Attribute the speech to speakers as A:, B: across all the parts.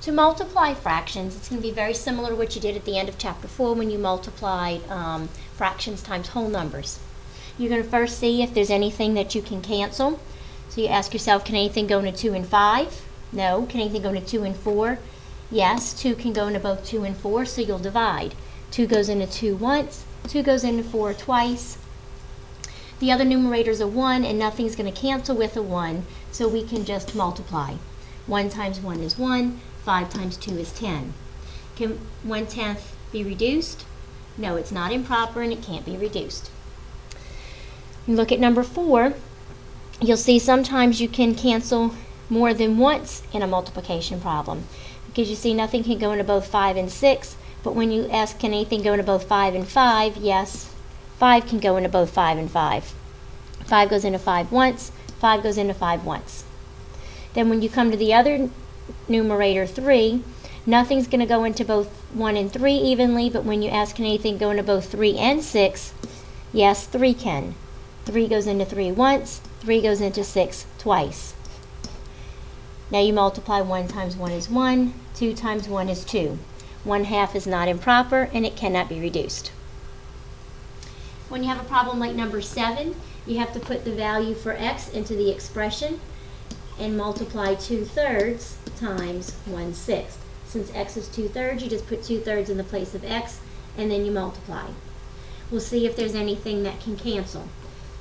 A: To multiply fractions, it's going to be very similar to what you did at the end of Chapter 4 when you multiplied fractions times whole numbers. You're going to first see if there's anything that you can cancel. So you ask yourself, can anything go into 2 and 5? No. Can anything go into 2 and 4? Yes. 2 can go into both 2 and 4, so you'll divide. 2 goes into 2 once, 2 goes into 4 twice. The other numerator is a 1, and nothing's going to cancel with a 1, so we can just multiply. 1 times 1 is 1. 5 times 2 is 10. Can 1/10 be reduced? No, it's not improper and it can't be reduced. You look at number 4, you'll see sometimes you can cancel more than once in a multiplication problem, because you see nothing can go into both 5 and 6, but when you ask can anything go into both 5 and 5, yes, 5 can go into both 5 and 5. 5 goes into 5 once, 5 goes into 5 once. Then when you come to the other numerator 3, nothing's going to go into both 1 and 3 evenly, but when you ask can anything go into both 3 and 6, yes, 3 can. 3 goes into 3 once, 3 goes into 6 twice. Now you multiply 1 times 1 is 1, 2 times 1 is 2. 1/2 is not improper and it cannot be reduced. When you have a problem like number 7, you have to put the value for x into the expression and multiply 2/3 times 1/6. Since x is 2/3, you just put 2/3 in the place of x and then you multiply. We'll see if there's anything that can cancel.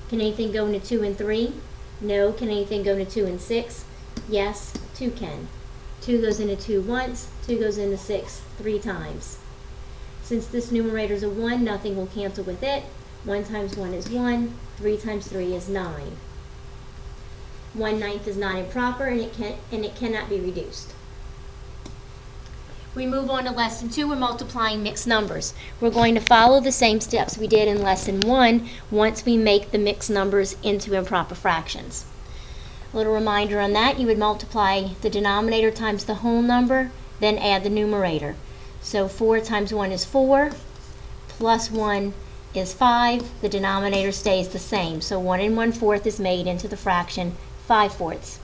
A: Can anything go into 2 and 3? No. Can anything go into 2 and 6? Yes, 2 can. 2 goes into 2 once, 2 goes into 6 3 times. Since this numerator is a 1, nothing will cancel with it. 1 times 1 is 1, 3 times 3 is 9. 1/9 is not improper and it cannot be reduced. We move on to lesson 2. We're multiplying mixed numbers. We're going to follow the same steps we did in lesson 1 once we make the mixed numbers into improper fractions. A little reminder on that, you would multiply the denominator times the whole number, then add the numerator. So 4 times 1 is 4, plus 1 is 5. The denominator stays the same, so 1 1/4 is made into the fraction 5/4.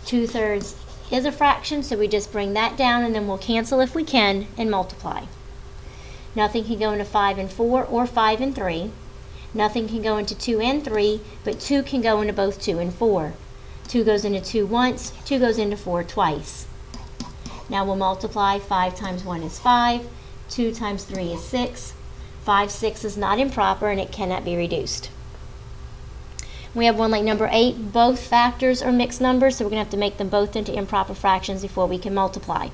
A: 2/3 is a fraction, so we just bring that down and then we'll cancel if we can and multiply. Nothing can go into 5 and 4 or 5 and 3. Nothing can go into 2 and 3, but 2 can go into both 2 and 4. 2 goes into 2 once, 2 goes into 4 twice. Now we'll multiply. 5 times 1 is 5, 2 times 3 is 6. 5/6 is not improper and it cannot be reduced. We have one like number 8. Both factors are mixed numbers, so we're going to have to make them both into improper fractions before we can multiply.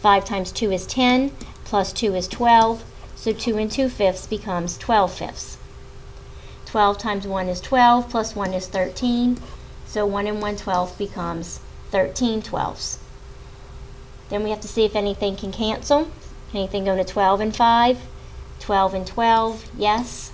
A: 5 times 2 is 10, plus 2 is 12, so 2 2/5 becomes 12/5. 12 times 1 is 12, plus 1 is 13, so 1 1/12 becomes 13/12. Then we have to see if anything can cancel. Can anything go to 12 and 5? 12 and 12, yes.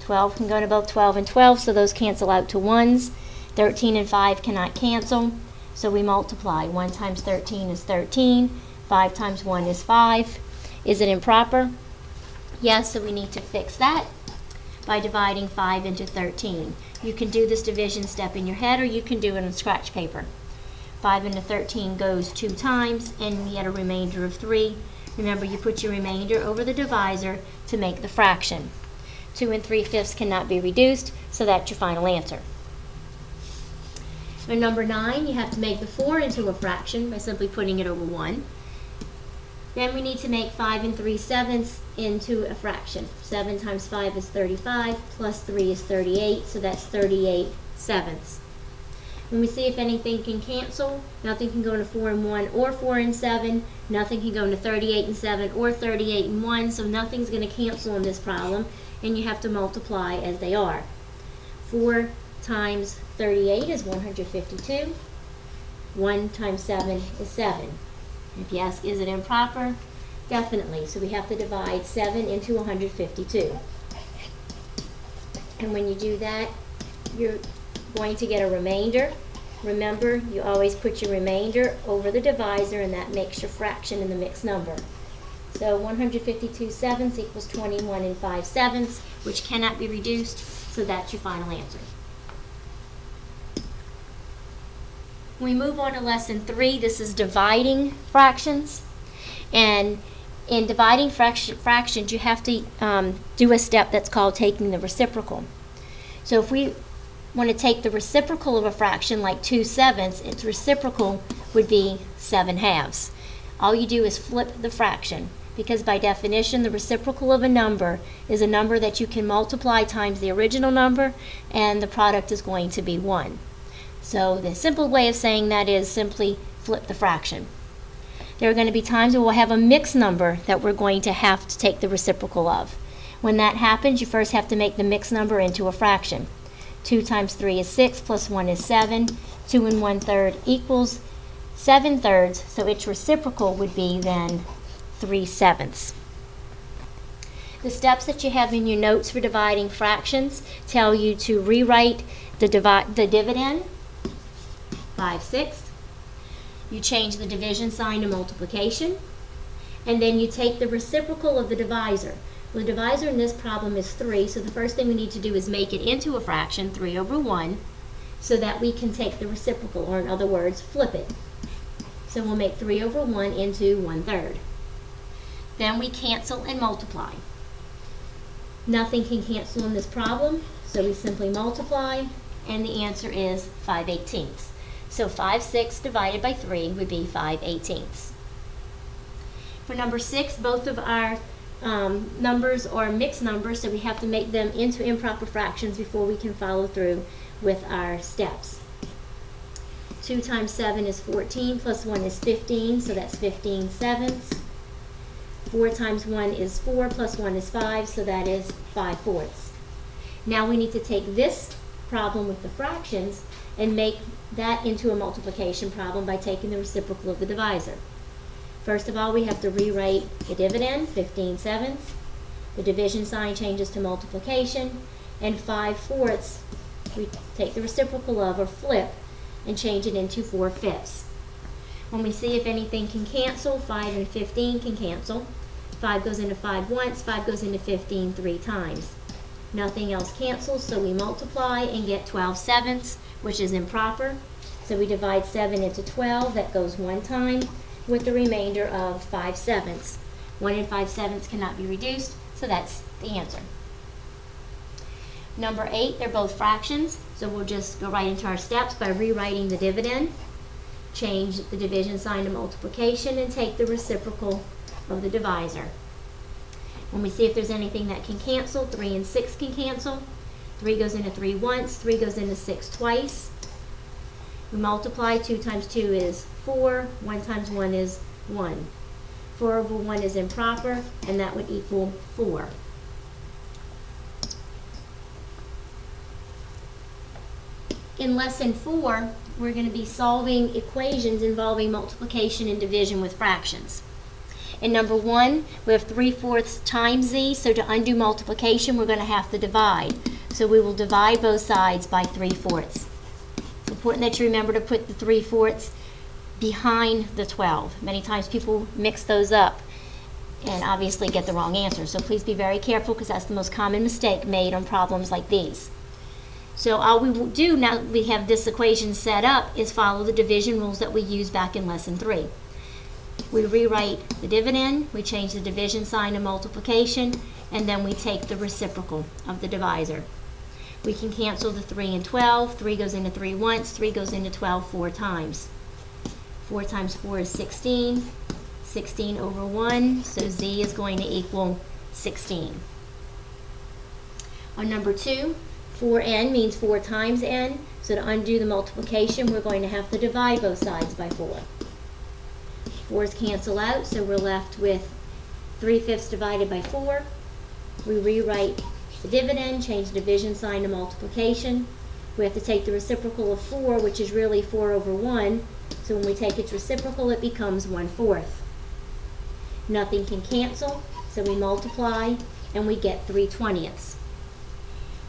A: 12 can go to both 12 and 12, so those cancel out to 1s. 13 and 5 cannot cancel, so we multiply. 1 times 13 is 13. 5 times 1 is 5. Is it improper? Yes, so we need to fix that by dividing 5 into 13. You can do this division step in your head or you can do it on scratch paper. 5 into 13 goes 2 times and we get a remainder of 3. Remember, you put your remainder over the divisor to make the fraction. 2 3/5 cannot be reduced, so that's your final answer. For number 9, you have to make the 4 into a fraction by simply putting it over 1. Then we need to make 5 3/7 into a fraction. 7 times 5 is 35, plus 3 is 38, so that's 38/7. When we see if anything can cancel, nothing can go into 4 and 1 or 4 and 7. Nothing can go into 38 and 7 or 38 and 1, so nothing's going to cancel in this problem, and you have to multiply as they are. 4 times 38 is 152. 1 times 7 is 7. If you ask, is it improper? Definitely. So we have to divide 7 into 152. And when you do that, you're going to get a remainder. Remember, you always put your remainder over the divisor, and that makes your fraction in the mixed number. So 152/7 equals 21 5/7, which cannot be reduced, so that's your final answer. We move on to lesson 3. This is dividing fractions. And in dividing fractions, you have to do a step that's called taking the reciprocal. So if we want to take the reciprocal of a fraction, like 2/7, its reciprocal would be 7/2. All you do is flip the fraction, because by definition, the reciprocal of a number is a number that you can multiply times the original number, and the product is going to be 1. So the simple way of saying that is simply flip the fraction. There are going to be times where we'll have a mixed number that we're going to have to take the reciprocal of. When that happens, you first have to make the mixed number into a fraction. 2 times 3 is 6, plus 1 is 7. 2 1/3 equals 7/3, so its reciprocal would be then 3/7. The steps that you have in your notes for dividing fractions tell you to rewrite the dividend, 5/6. You change the division sign to multiplication, and then you take the reciprocal of the divisor. Well, the divisor in this problem is 3, so the first thing we need to do is make it into a fraction, 3/1, so that we can take the reciprocal, or in other words, flip it. So we'll make 3/1 into 1/3. Then we cancel and multiply. Nothing can cancel in this problem, so we simply multiply, and the answer is 5/18. So 5/6 divided by 3 would be 5/18. For number 6, both of our numbers are mixed numbers, so we have to make them into improper fractions before we can follow through with our steps. 2 times 7 is 14, plus 1 is 15, so that's 15/7. 4 times 1 is 4, plus 1 is 5, so that is 5/4. Now we need to take this problem with the fractions and make that into a multiplication problem by taking the reciprocal of the divisor. First of all, we have to rewrite the dividend, 15/7. The division sign changes to multiplication, and 5/4 we take the reciprocal of, or flip, and change it into 4/5. When we see if anything can cancel, 5 and 15 can cancel. 5 goes into 5 once, 5 goes into 15 3 times. Nothing else cancels, so we multiply and get 12/7, which is improper. So we divide 7 into 12, that goes 1 time, with the remainder of 5/7. 1 and 5/7 cannot be reduced, so that's the answer. Number 8, they're both fractions, so we'll just go right into our steps by rewriting the dividend, change the division sign to multiplication, and take the reciprocal of the divisor. When we see if there's anything that can cancel, 3 and 6 can cancel. 3 goes into 3 once, 3 goes into 6 twice. We multiply, 2 times 2 is 4, 1 times 1 is 1. 4/1 is improper, and that would equal 4. In lesson 4, we're going to be solving equations involving multiplication and division with fractions. In number 1, we have 3/4 times z, so to undo multiplication, we're going to have to divide. So we will divide both sides by 3/4. It's important that you remember to put the 3/4 behind the 12. Many times people mix those up and obviously get the wrong answer. So please be very careful, because that's the most common mistake made on problems like these. So all we will do now that we have this equation set up is follow the division rules that we used back in lesson 3. We rewrite the dividend, we change the division sign to multiplication, and then we take the reciprocal of the divisor. We can cancel the 3 and 12. 3 goes into 3 once, 3 goes into 12 4 times. 4 times 4 is 16. 16/1, so z is going to equal 16. On number 2, 4n means 4 times n, so to undo the multiplication, we're going to have to divide both sides by 4. 4's cancel out, so we're left with 3/5 divided by 4. We rewrite the dividend, change the division sign to multiplication. We have to take the reciprocal of 4, which is really 4/1, so when we take its reciprocal, it becomes 1/4. Nothing can cancel, so we multiply, and we get 3/20.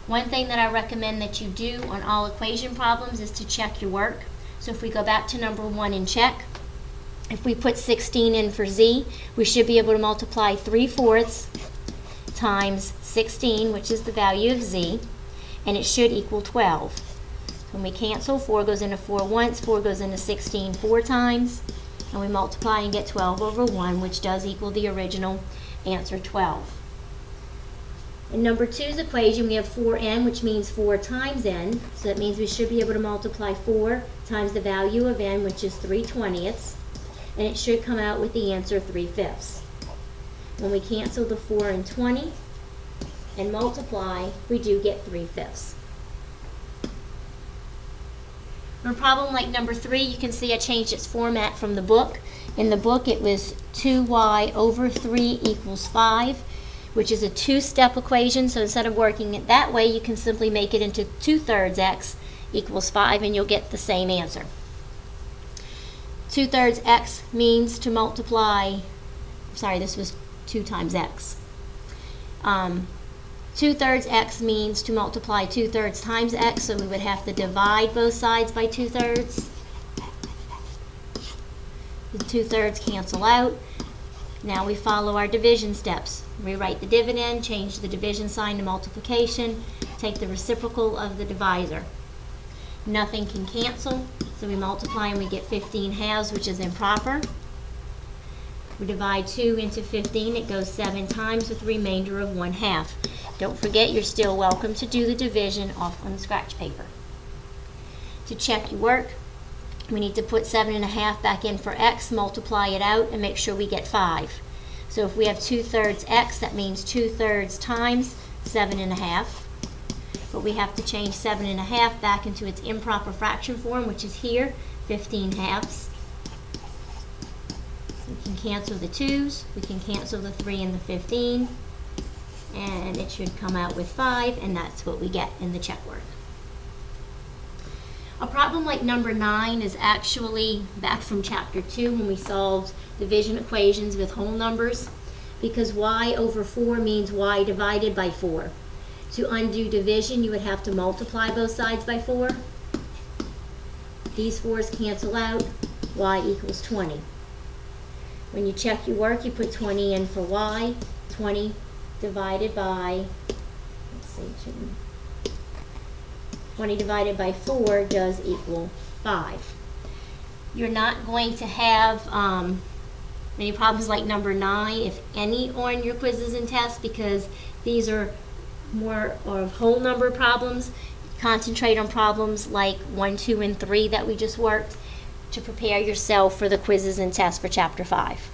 A: One thing that I recommend that you do on all equation problems is to check your work. So if we go back to number 1 and check, if we put 16 in for z, we should be able to multiply 3/4 times 16, which is the value of z, and it should equal 12. When we cancel, 4 goes into 4 once, 4 goes into 16 4 times, and we multiply and get 12 over 1, which does equal the original answer, 12. In number 2's equation, we have 4n, which means 4 times n. So that means we should be able to multiply 4 times the value of n, which is 3/20, and it should come out with the answer 3/5. When we cancel the 4 and 20 and multiply, we do get 3/5. For a problem like number 3, you can see I changed its format from the book. In the book, it was 2y over 3 equals 5, which is a 2-step equation. So instead of working it that way, you can simply make it into 2/3 x equals 5, and you'll get the same answer. 2/3 x means to multiply, sorry, this was 2 times x. 2/3 x means to multiply 2/3 times x, so we would have to divide both sides by 2/3. The 2/3 cancel out. Now we follow our division steps. Rewrite the dividend, change the division sign to multiplication, take the reciprocal of the divisor. Nothing can cancel, so we multiply and we get 15/2, which is improper. We divide 2 into 15, it goes 7 times with a remainder of 1/2. Don't forget, you're still welcome to do the division off on the scratch paper. To check your work, we need to put 7.5 back in for x, multiply it out, and make sure we get 5. So if we have 2/3 x, that means 2/3 times 7.5. But we have to change 7.5 back into its improper fraction form, which is here, 15/2. We can cancel the 2's, we can cancel the 3 and the 15, and it should come out with 5, and that's what we get in the check work. A problem like number 9 is actually back from chapter 2 when we solved division equations with whole numbers, because y over 4 means y divided by 4. To undo division, you would have to multiply both sides by 4. These 4's cancel out, y equals 20. When you check your work, you put 20 in for y. 20 divided by, 20 divided by 4 does equal 5. You're not going to have many problems like number 9, if any, on your quizzes and tests, because these are more of whole number problems. Concentrate on problems like 1, 2, and 3 that we just worked to prepare yourself for the quizzes and tests for chapter 5.